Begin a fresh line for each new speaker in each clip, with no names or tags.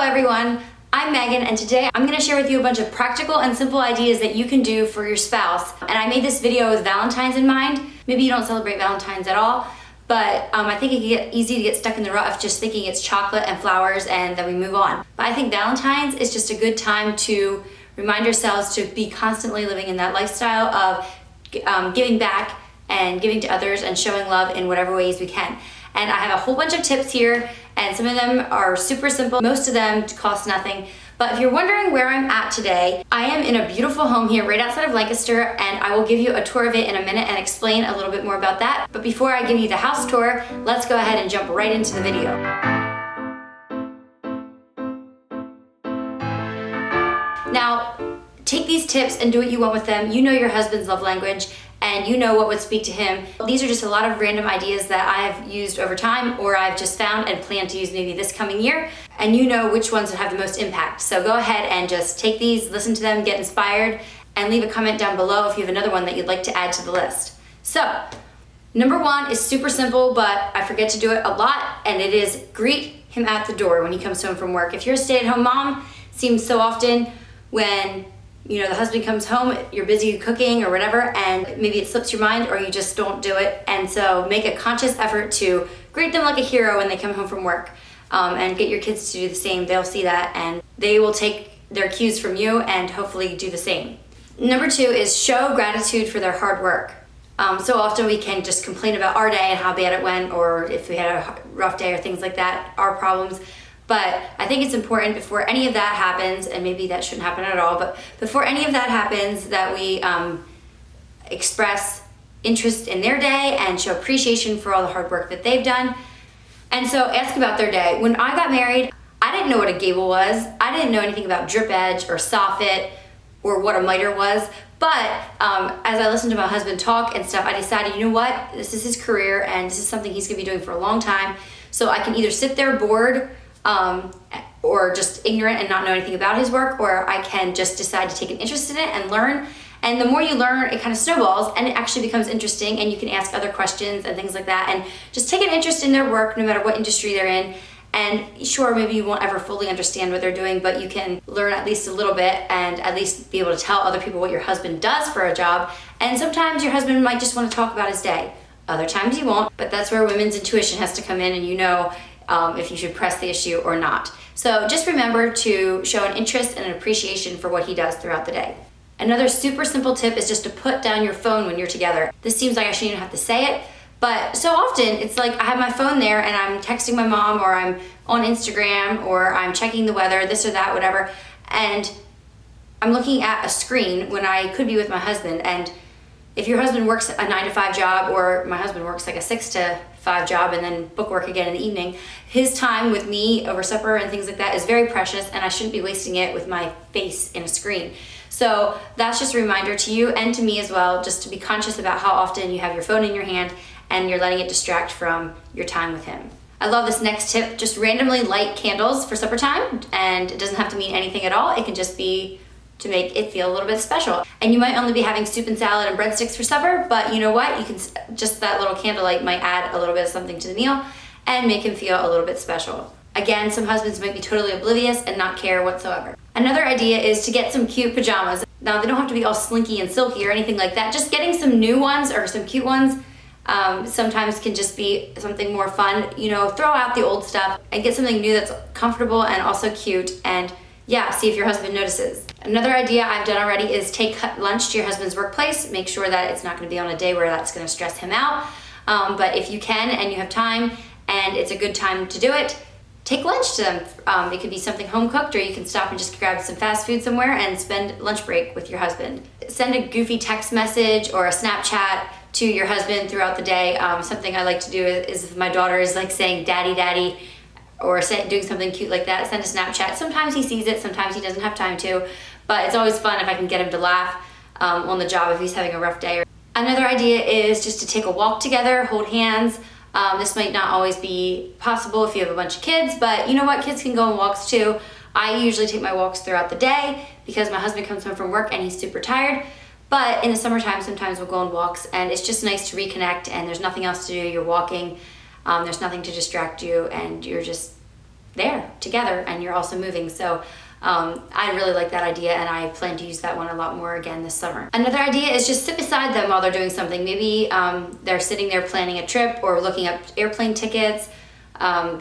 everyone, I'm Megan, and today I'm going to share with you a bunch of practical and simple ideas that you can do for your spouse. And I made this video with Valentine's in mind. Maybe you don't celebrate Valentine's at all, but I think it can get easy to get stuck in the rut of just thinking it's chocolate and flowers and then we move on. But I think Valentine's is just a good time to remind yourselves to be constantly living in that lifestyle of giving back and giving to others and showing love in whatever ways we can. And I have a whole bunch of tips here, and some of them are super simple. Most of them cost nothing. But if you're wondering where I'm at today, I am in a beautiful home here right outside of Lancaster, and I will give you a tour of it in a minute and explain a little bit more about that. But before I give you the house tour, let's go ahead and jump right into the video. Now, take these tips and do what you want with them. You know your husband's love language, and you know what would speak to him. These are just a lot of random ideas that I've used over time, or I've just found and plan to use maybe this coming year, and you know which ones would have the most impact. So go ahead and just take these, listen to them, get inspired, and leave a comment down below if you have another one that you'd like to add to the list. So, number one is super simple, but I forget to do it a lot, and it is greet him at the door when he comes home from work. If you're a stay-at-home mom, it seems so often when the husband comes home, you're busy cooking or whatever, and maybe it slips your mind or you just don't do it. And so make a conscious effort to greet them like a hero when they come home from work, and get your kids to do the same. They'll see that and they will take their cues from you and hopefully do the same. Number two is show gratitude for their hard work. So often we can just complain about our day and how bad it went, or if we had a rough day or things like that, our problems. But I think it's important before any of that happens, and maybe that shouldn't happen at all, but before any of that happens, that we express interest in their day and show appreciation for all the hard work that they've done. And so ask about their day. When I got married, I didn't know what a gable was. I didn't know anything about drip edge or soffit or what a miter was. But as I listened to my husband talk and stuff, I decided, you know what? This is his career and this is something he's gonna be doing for a long time. So I can either sit there bored or just ignorant and not know anything about his work, or I can just decide to take an interest in it and learn. And the more you learn, it kind of snowballs and it actually becomes interesting, and you can ask other questions and things like that, and just take an interest in their work no matter what industry they're in. And sure, maybe you won't ever fully understand what they're doing, but you can learn at least a little bit and at least be able to tell other people what your husband does for a job. And sometimes your husband might just want to talk about his day. Other times he won't, but that's where women's intuition has to come in, and you know if you should press the issue or not. So just remember to show an interest and an appreciation for what he does throughout the day. Another super simple tip is just to put down your phone when you're together. This seems like I shouldn't even have to say it, but so often it's like I have my phone there and I'm texting my mom, or I'm on Instagram, or I'm checking the weather, this or that, whatever, and I'm looking at a screen when I could be with my husband. And if your husband works a 9-to-5 job, or my husband works like a 6-to-5 job and then book work again in the evening, his time with me over supper and things like that is very precious, and I shouldn't be wasting it with my face in a screen. So that's just a reminder to you and to me as well, just to be conscious about how often you have your phone in your hand and you're letting it distract from your time with him. I love this next tip. Just randomly light candles for supper time, and it doesn't have to mean anything at all. It can just be to make it feel a little bit special. And you might only be having soup and salad and breadsticks for supper, but you know what? You can just that little candlelight might add a little bit of something to the meal and make him feel a little bit special. Again, some husbands might be totally oblivious and not care whatsoever. Another idea is to get some cute pajamas. Now, they don't have to be all slinky and silky or anything like that. Just getting some new ones or some cute ones sometimes can just be something more fun. Throw out the old stuff and get something new that's comfortable and also cute, and see if your husband notices. Another idea I've done already is take lunch to your husband's workplace. Make sure that it's not going to be on a day where that's going to stress him out. But if you can and you have time and it's a good time to do it, take lunch to them. It could be something home cooked, or you can stop and just grab some fast food somewhere and spend lunch break with your husband. Send a goofy text message or a Snapchat to your husband throughout the day. Something I like to do is if my daughter is like saying daddy, daddy, or doing something cute like that, send a Snapchat. Sometimes he sees it, sometimes he doesn't have time to, but it's always fun if I can get him to laugh on the job if he's having a rough day. Another idea is just to take a walk together, hold hands. This might not always be possible if you have a bunch of kids, but you know what? Kids can go on walks too. I usually take my walks throughout the day because my husband comes home from work and he's super tired. But in the summertime, sometimes we'll go on walks, and it's just nice to reconnect, and there's nothing else to do. You're walking, there's nothing to distract you, and you're just there together and you're also moving. So I really like that idea, and I plan to use that one a lot more again this summer. Another idea is just sit beside them while they're doing something. Maybe they're sitting there planning a trip or looking up airplane tickets,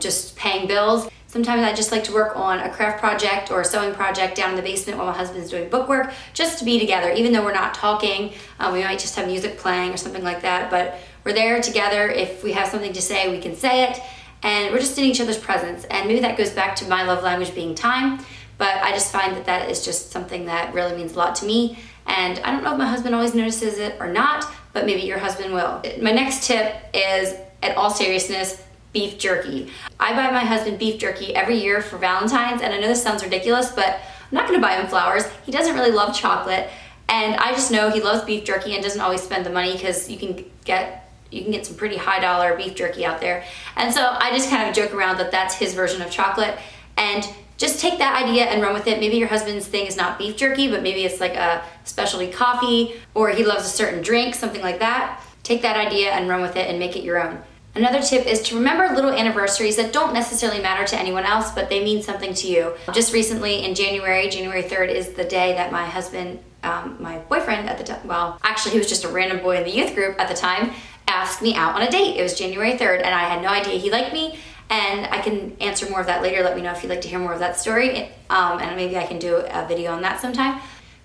just paying bills. Sometimes I just like to work on a craft project or a sewing project down in the basement while my husband's doing bookwork, just to be together. Even though we're not talking, we might just have music playing or something like that, but we're there together. If we have something to say, we can say it, and we're just in each other's presence. And maybe that goes back to my love language being time. But I just find that that is just something that really means a lot to me. And I don't know if my husband always notices it or not, but maybe your husband will. My next tip is, in all seriousness, beef jerky. I buy my husband beef jerky every year for Valentine's, and I know this sounds ridiculous, but I'm not gonna buy him flowers. He doesn't really love chocolate, and I just know he loves beef jerky and doesn't always spend the money, because you can get some pretty high dollar beef jerky out there. And so I just kind of joke around that that's his version of chocolate, and just take that idea and run with it. Maybe your husband's thing is not beef jerky, but maybe it's like a specialty coffee, or he loves a certain drink, something like that. Take that idea and run with it and make it your own. Another tip is to remember little anniversaries that don't necessarily matter to anyone else, but they mean something to you. Just recently in January 3rd is the day that my husband, my boyfriend at the time, well, actually he was just a random boy in the youth group at the time, asked me out on a date. It was January 3rd, and I had no idea he liked me. And I can answer more of that later. Let me know if you'd like to hear more of that story, and maybe I can do a video on that sometime.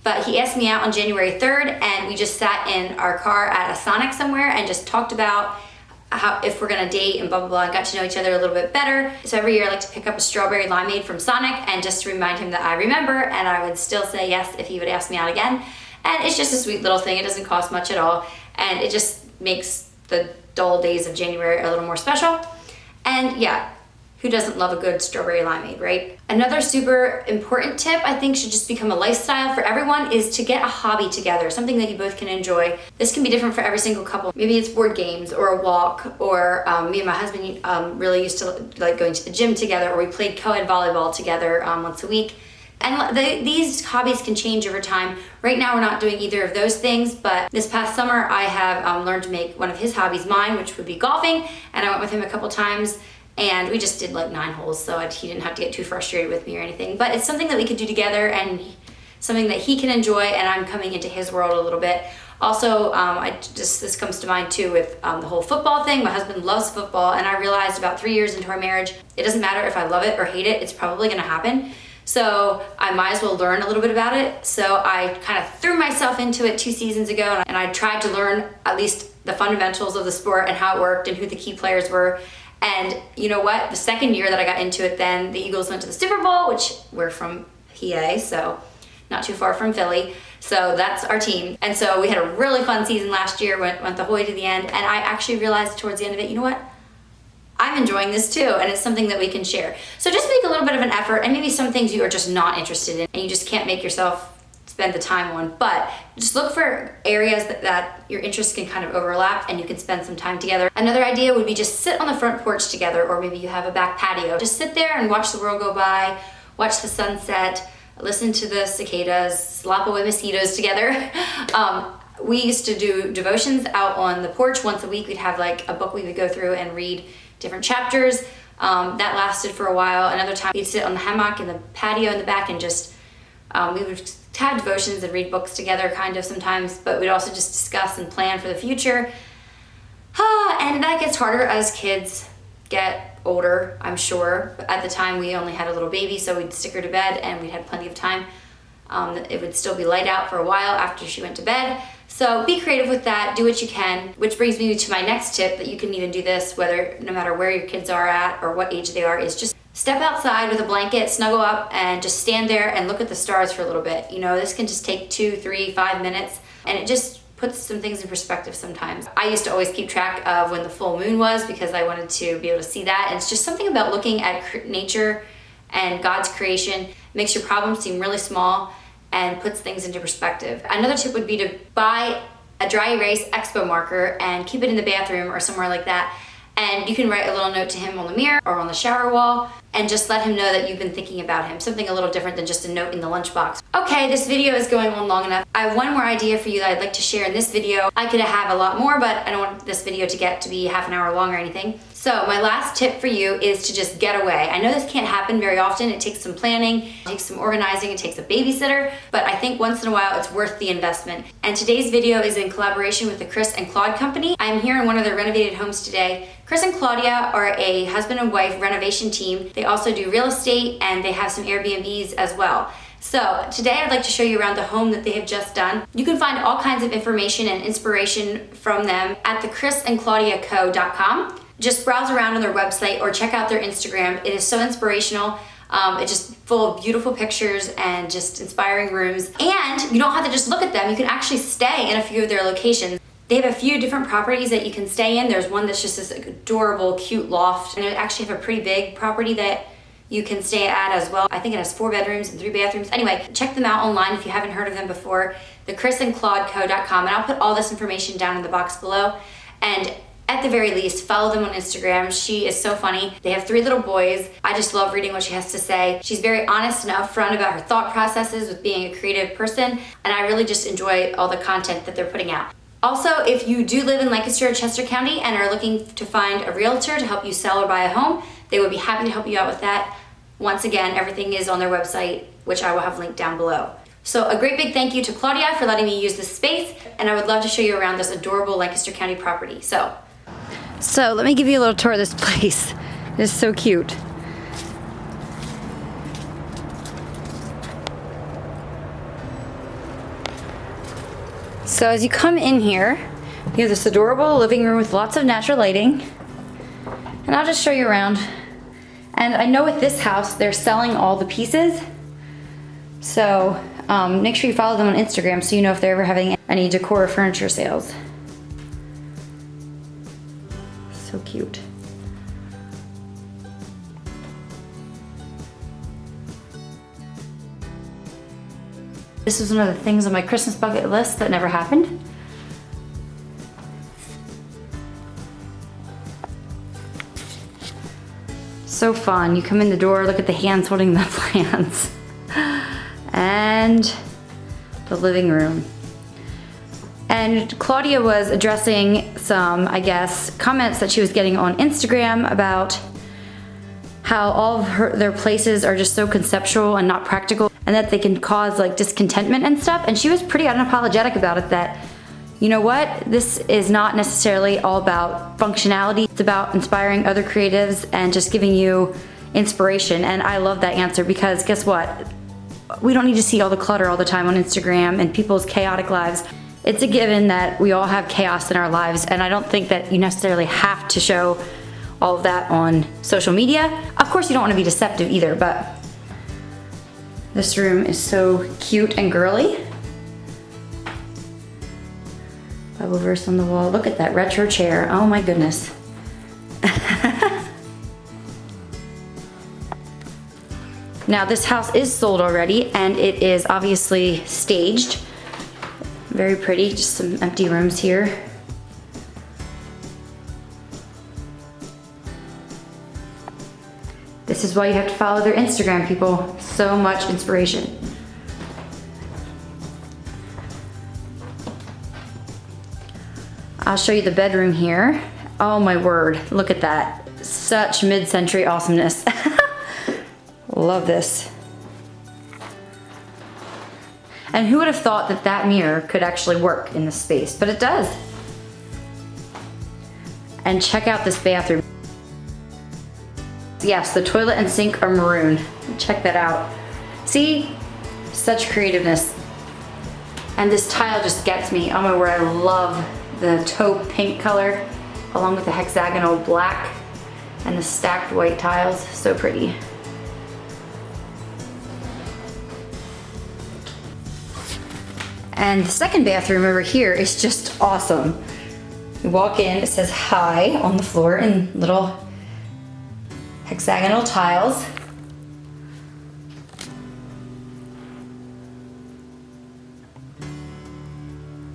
But he asked me out on January 3rd, and we just sat in our car at a Sonic somewhere and just talked about how, if we're gonna date and blah, blah, blah, and got to know each other a little bit better. So every year I like to pick up a strawberry limeade from Sonic and just to remind him that I remember, and I would still say yes if he would ask me out again. And it's just a sweet little thing. It doesn't cost much at all, and it just makes the dull days of January a little more special. And yeah, who doesn't love a good strawberry limeade, right? Another super important tip I think should just become a lifestyle for everyone is to get a hobby together, something that you both can enjoy. This can be different for every single couple. Maybe it's board games or a walk, or me and my husband really used to like going to the gym together, or we played co-ed volleyball together once a week. And these hobbies can change over time. Right now we're not doing either of those things, but this past summer I have learned to make one of his hobbies mine, which would be golfing, and I went with him a couple times, and we just did like 9 holes, so he didn't have to get too frustrated with me or anything. But it's something that we could do together, and something that he can enjoy, and I'm coming into his world a little bit. Also, this comes to mind too with the whole football thing. My husband loves football, and I realized about 3 years into our marriage, it doesn't matter if I love it or hate it, it's probably gonna happen. So I might as well learn a little bit about it. So I kind of threw myself into it 2 seasons ago, and I tried to learn at least the fundamentals of the sport and how it worked and who the key players were. And you know what? The second year that I got into it, then the Eagles went to the Super Bowl, which we're from PA, so not too far from Philly. So that's our team. And so we had a really fun season last year, went the whole way to the end. And I actually realized towards the end of it, you know what? I'm enjoying this too, and it's something that we can share. So just make a little bit of an effort, and maybe some things you are just not interested in and you just can't make yourself spend the time on, but just look for areas that your interests can kind of overlap and you can spend some time together. Another idea would be just sit on the front porch together, or maybe you have a back patio. Just sit there and watch the world go by, watch the sunset, listen to the cicadas, slap away mosquitoes together. We used to do devotions out on the porch once a week. We'd have like a book we would go through and read different chapters. That lasted for a while. Another time we'd sit on the hammock in the patio in the back and just, we would have devotions and read books together kind of sometimes, but we'd also just discuss and plan for the future. And that gets harder as kids get older, I'm sure. But at the time we only had a little baby, so we'd stick her to bed and we'd had plenty of time. It would still be light out for a while after she went to bed. So be creative with that, do what you can, which brings me to my next tip that you can even do this no matter where your kids are at or what age they are, is just step outside with a blanket, snuggle up, and just stand there and look at the stars for a little bit. You know, this can just take 2, 3, 5 minutes, and it just puts some things in perspective sometimes. I used to always keep track of when the full moon was because I wanted to be able to see that. And it's just something about looking at nature and God's creation. It makes your problems seem really small and puts things into perspective. Another tip would be to buy a dry erase expo marker and keep it in the bathroom or somewhere like that. And you can write a little note to him on the mirror or on the shower wall and just let him know that you've been thinking about him. Something a little different than just a note in the lunchbox. Okay, this video is going on long enough. I have one more idea for you that I'd like to share in this video. I could have a lot more, but I don't want this video to get to be half an hour long or anything. So my last tip for you is to just get away. I know this can't happen very often. It takes some planning, it takes some organizing, it takes a babysitter, but I think once in a while it's worth the investment. And today's video is in collaboration with the Chris and Claude company. I'm here in one of their renovated homes today. Chris and Claudia are a husband and wife renovation team. They also do real estate and they have some Airbnbs as well. So today I'd like to show you around the home that they have just done. You can find all kinds of information and inspiration from them at thechrisandclaudiaco.com. Just browse around on their website or check out their Instagram. It is so inspirational. It's just full of beautiful pictures and just inspiring rooms. And you don't have to just look at them. You can actually stay in a few of their locations. They have a few different properties that you can stay in. There's one that's just this adorable, cute loft. And they actually have a pretty big property that you can stay at as well. I think it has 4 bedrooms and 3 bathrooms. Anyway, check them out online if you haven't heard of them before, thechrisandclaudeco.com, and I'll put all this information down in the box below. And at the very least, follow them on Instagram. She is so funny. They have 3 little boys. I just love reading what she has to say. She's very honest and upfront about her thought processes with being a creative person, and I really just enjoy all the content that they're putting out. Also, if you do live in Lancaster or Chester County and are looking to find a realtor to help you sell or buy a home, they would be happy to help you out with that. Once again, everything is on their website, which I will have linked down below. So a great big thank you to Claudia for letting me use this space, and I would love to show you around this adorable Lancaster County property. So let me give you a little tour of this place. It is so cute. So as you come in here, you have this adorable living room with lots of natural lighting. And I'll just show you around. And I know with this house, they're selling all the pieces. So make sure you follow them on Instagram so you know if they're ever having any decor or furniture sales. So cute. This was one of the things on my Christmas bucket list that never happened. So fun. You come in the door, look at the hands holding the plants. And the living room. And Claudia was addressing some, I guess, comments that she was getting on Instagram about how all of their places are just so conceptual and not practical, and that they can cause like discontentment and stuff. And she was pretty unapologetic about it, that, you know what, this is not necessarily all about functionality. It's about inspiring other creatives and just giving you inspiration. And I love that answer, because guess what? We don't need to see all the clutter all the time on Instagram and people's chaotic lives. It's a given that we all have chaos in our lives, and I don't think that you necessarily have to show all of that on social media. Of course, you don't want to be deceptive either, but this room is so cute and girly. Bible verse on the wall. Look at that retro chair. Oh my goodness. Now this house is sold already, and it is obviously staged. Very pretty, just some empty rooms here. This is why you have to follow their Instagram, people. So much inspiration. I'll show you the bedroom here. Oh my word, look at that. Such mid-century awesomeness. Love this. And who would have thought that that mirror could actually work in this space, but it does. And check out this bathroom. Yes, the toilet and sink are maroon. Check that out. See? Such creativeness. And this tile just gets me. Oh my word, I love the taupe pink color along with the hexagonal black and the stacked white tiles. So pretty. And the second bathroom over here is just awesome. You walk in, it says hi on the floor in little hexagonal tiles.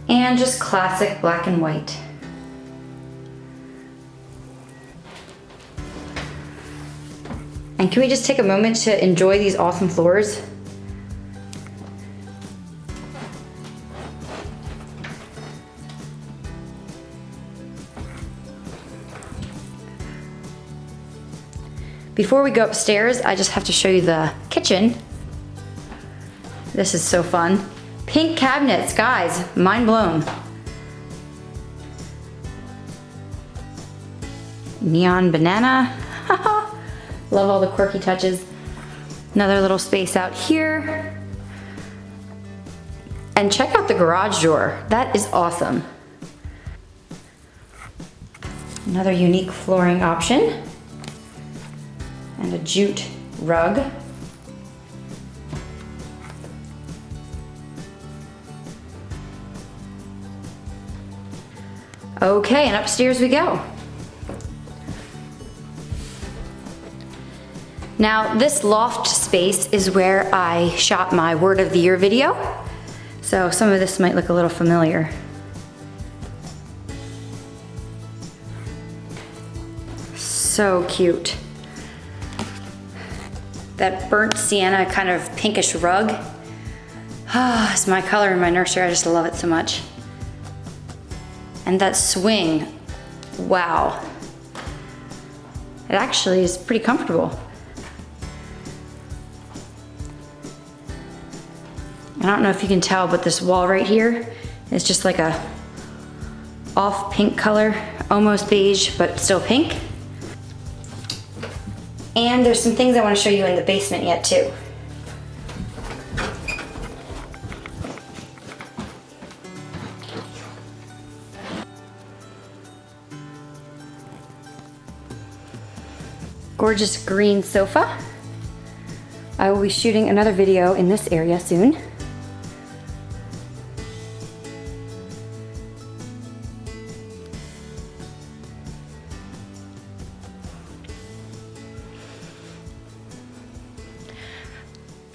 And just classic black and white. And can we just take a moment to enjoy these awesome floors? Before we go upstairs, I just have to show you the kitchen. This is so fun. Pink cabinets, guys, mind blown. Neon banana. Love all the quirky touches. Another little space out here. And check out the garage door. That is awesome. Another unique flooring option. And a jute rug. Okay, and upstairs we go. Now, this loft space is where I shot my Word of the Year video. So some of this might look a little familiar. So cute. That burnt sienna kind of pinkish rug. Ah, it's my color in my nursery. I just love it so much. And that swing, wow. It actually is pretty comfortable. I don't know if you can tell, but this wall right here is just like a off pink color, almost beige, but still pink. And there's some things I want to show you in the basement yet too. Gorgeous green sofa. I will be shooting another video in this area soon.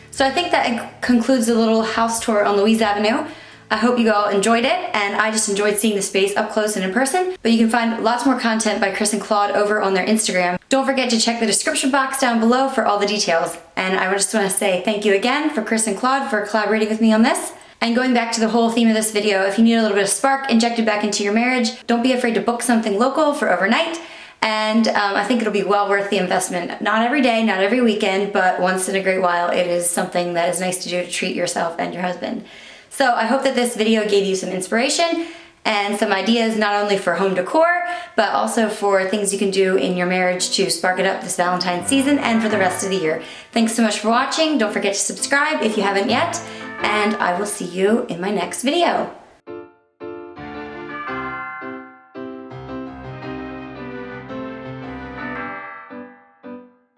So I think that concludes a little house tour on Louise Avenue. I hope you all enjoyed it, and I just enjoyed seeing the space up close and in person. But you can find lots more content by Chris and Claude over on their Instagram. Don't forget to check the description box down below for all the details. And I just want to say thank you again for Chris and Claude for collaborating with me on this. And going back to the whole theme of this video, if you need a little bit of spark injected back into your marriage, don't be afraid to book something local for overnight. And I think it'll be well worth the investment. Not every day, not every weekend, but once in a great while, it is something that is nice to do to treat yourself and your husband. So I hope that this video gave you some inspiration and some ideas, not only for home decor, but also for things you can do in your marriage to spark it up this Valentine season and for the rest of the year. Thanks so much for watching. Don't forget to subscribe if you haven't yet, and I will see you in my next video.